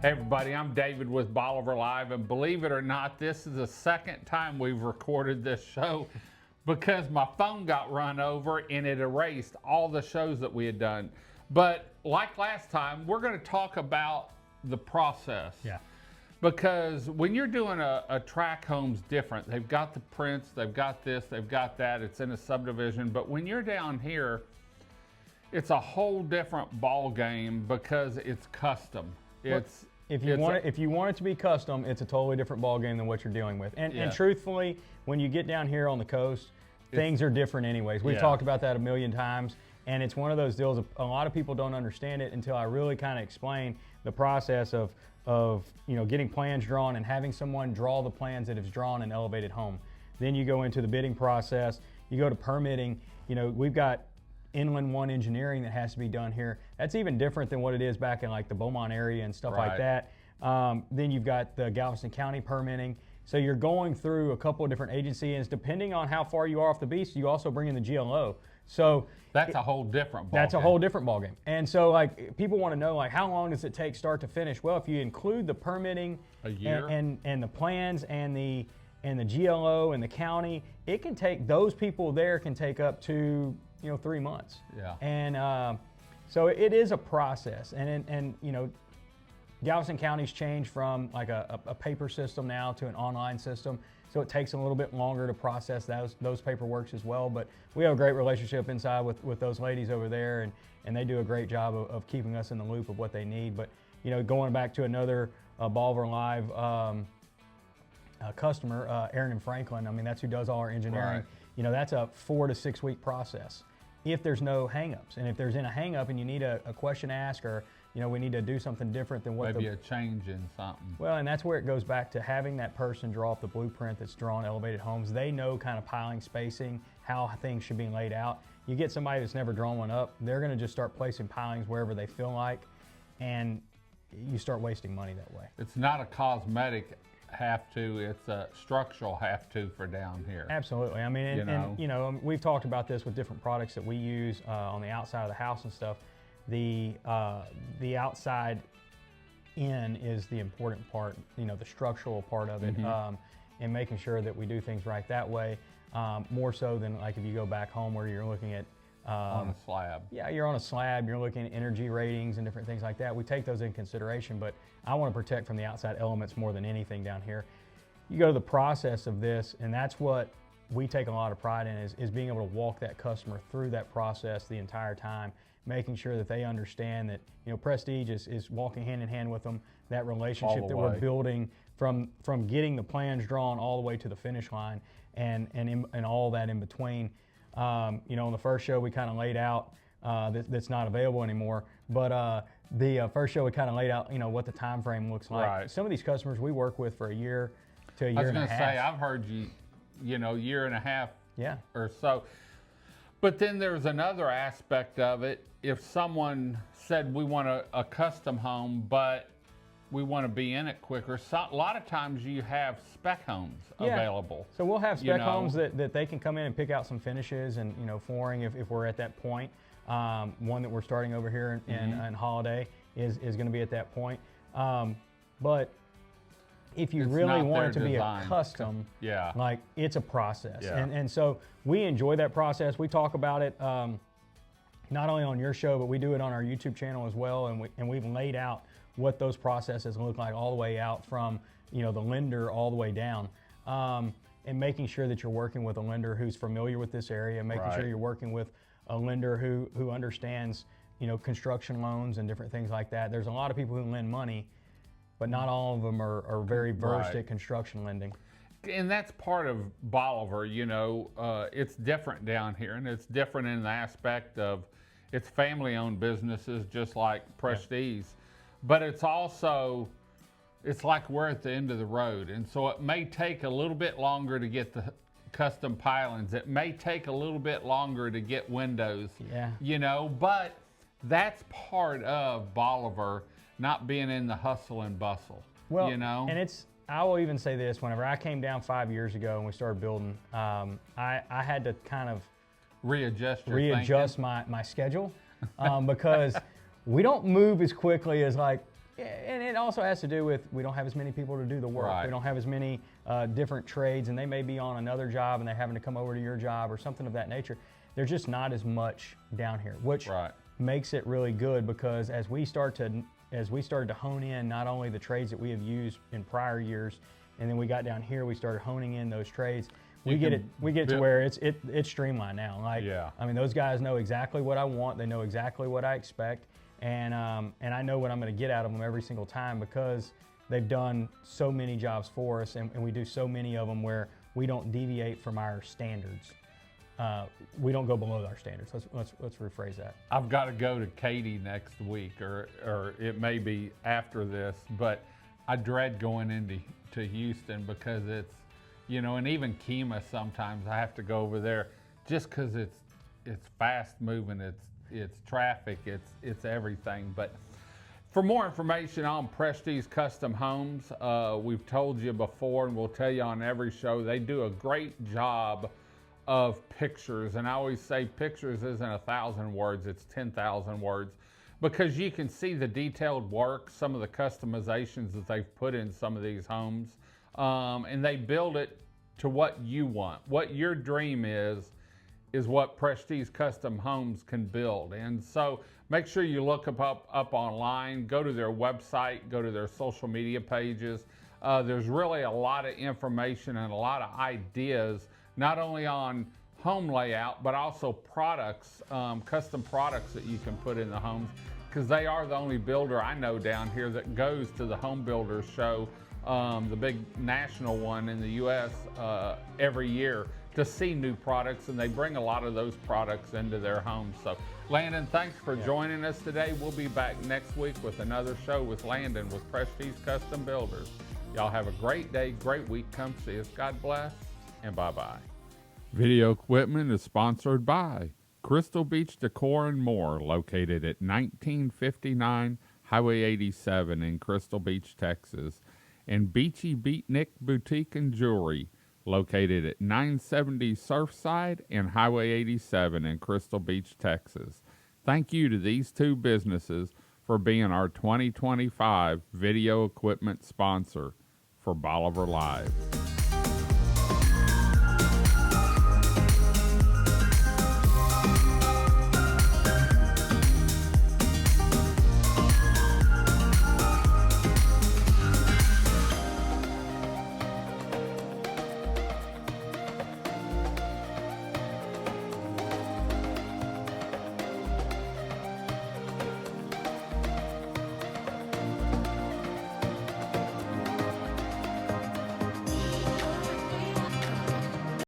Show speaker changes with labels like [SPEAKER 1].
[SPEAKER 1] Hey everybody, I'm David with Bolivar Live, and believe it or not, this is the second time we've recorded this show because my phone got run over and it erased all the shows that we had done. But like last time, we're going to talk about the process.
[SPEAKER 2] Yeah.
[SPEAKER 1] Because when you're doing a track home's different. They've got the prints, they've got this, they've got that, it's in a subdivision. But when you're down here, it's a whole different ball game because it's custom.
[SPEAKER 2] If you want it to be custom, it's a totally different ball game than what you're dealing with. And truthfully, when you get down here on the coast, things are different anyways. We've talked about that a million times, and it's one of those deals. A lot of people don't understand it until I really kind of explain the process of getting plans drawn and having someone draw the plans that is drawn in elevated home. Then you go into the bidding process. You go to permitting. We've got Inland One engineering that has to be done here. That's even different than what it is back in like the Beaumont area and stuff like that. Then you've got the Galveston County permitting. So you're going through a couple of different agencies. Depending on how far you are off the beach, you also bring in the GLO. So
[SPEAKER 1] that's a whole different ball
[SPEAKER 2] That's
[SPEAKER 1] game.
[SPEAKER 2] a whole different ball game. And so like people want to know like how long does it take start to finish? Well, if you include the permitting
[SPEAKER 1] a year
[SPEAKER 2] and the plans and the GLO and the county, it can take those people there can take up to 3 months.
[SPEAKER 1] Yeah.
[SPEAKER 2] And so it is a process. And Galveston County's changed from like a paper system now to an online system. So it takes a little bit longer to process those paperworks as well. But we have a great relationship inside with those ladies over there, and they do a great job of keeping us in the loop of what they need. But going back to another Bolivar Live customer, Aaron and Franklin, I mean, that's who does all our engineering.
[SPEAKER 1] Right.
[SPEAKER 2] That's a 4 to 6 week process if there's no hangups. And if there's in a hangup and you need a question asked, or we need to do something different than what
[SPEAKER 1] maybe a change in something.
[SPEAKER 2] Well, and that's where it goes back to having that person draw up the blueprint that's drawn elevated homes. They know kind of piling, spacing, how things should be laid out. You get somebody that's never drawn one up, they're going to just start placing pilings wherever they feel like, and you start wasting money that way.
[SPEAKER 1] It's not a cosmetic have to, it's a structural have to for down here.
[SPEAKER 2] Absolutely. I mean, and we've talked about this with different products that we use on the outside of the house and stuff. The outside in is the important part, the structural part of it, and making sure that we do things right that way, more so than like if you go back home where you're looking at
[SPEAKER 1] on a slab.
[SPEAKER 2] Yeah, you're on a slab, you're looking at energy ratings and different things like that. We take those in consideration, but I want to protect from the outside elements more than anything down here. You go to the process of this, and that's what we take a lot of pride in is being able to walk that customer through that process the entire time, making sure that they understand that Prestige is walking hand in hand with them, that relationship that we're building from getting the plans drawn all the way to the finish line and all that in between. On the first show we kind of laid out that's not available anymore, but the first show we kind of laid out what the time frame looks like.
[SPEAKER 1] Right.
[SPEAKER 2] Some of these customers we work with for a year to a year and a half.
[SPEAKER 1] I was going to say, I've heard year and a half or so. But then there's another aspect of it. If someone said we want a custom home, but we want to be in it quicker, a lot of times you have spec homes available.
[SPEAKER 2] So we'll have spec homes that they can come in and pick out some finishes and flooring if we're at that point. One that we're starting over here in Holiday is going to be at that point. But if you really want it to be a custom, like it's a process. And so we enjoy that process. We talk about it not only on your show, but we do it on our YouTube channel as well. And we've laid out what those processes look like all the way out from the lender all the way down. And making sure that you're working with a lender who's familiar with this area, making sure you're working with a lender who understands construction loans and different things like that. There's a lot of people who lend money, but not all of them are very versed at construction lending.
[SPEAKER 1] And that's part of Bolivar, it's different down here, and it's different in the aspect of it's family-owned businesses just like Prestige, but it's also, it's like we're at the end of the road, and so it may take a little bit longer to get the custom pilings. It may take a little bit longer to get windows, but that's part of Bolivar, not being in the hustle and bustle.
[SPEAKER 2] Well, and I will even say this, whenever I came down 5 years ago and we started building, I had to kind of readjust my schedule because we don't move as quickly as like, and it also has to do with we don't have as many people to do the work.
[SPEAKER 1] Right.
[SPEAKER 2] We don't have as many different trades, and they may be on another job and they're having to come over to your job or something of that nature. There's just not as much down here, which makes it really good, because as we started to hone in not only the trades that we have used in prior years, and then we got down here, we started honing in those trades. We get it to where it's streamlined now. Like, I mean, those guys know exactly what I want. They know exactly what I expect, and I know what I'm going to get out of them every single time, because they've done so many jobs for us, and we do so many of them where we don't deviate from our standards. We don't go below our standards. Let's rephrase that. I've
[SPEAKER 1] got to go to Katy next week, or it may be after this, but I dread going into Houston, because it's, you know, and even Kemah, sometimes I have to go over there just because it's fast moving, it's traffic, it's everything. But for more information on Prestige Custom Homes, we've told you before, and we'll tell you on every show, they do a great job of pictures. And I always say pictures isn't 1,000 words, it's 10,000 words, because you can see the detailed work, some of the customizations that they've put in some of these homes, and they build it to what you want. What your dream is what Prestige Custom Homes can build. And so make sure you look up online, go to their website, go to their social media pages. There's really a lot of information and a lot of ideas, not only on home layout, but also products, custom products that you can put in the homes, because they are the only builder I know down here that goes to the Home Builders Show, the big national one in the U.S. Every year, to see new products, and they bring a lot of those products into their homes. So Landon, thanks for joining us today. We'll be back next week with another show with Landon with Prestige Custom Builders. Y'all have a great day, great week. Come see us. God bless, and bye-bye. Video equipment is sponsored by Crystal Beach Decor and More, located at 1959 Highway 87 in Crystal Beach, Texas, and Beachy Beatnik Boutique and Jewelry, located at 970 Surfside and Highway 87 in Crystal Beach, Texas. Thank you to these two businesses for being our 2025 video equipment sponsor for Bolivar Live.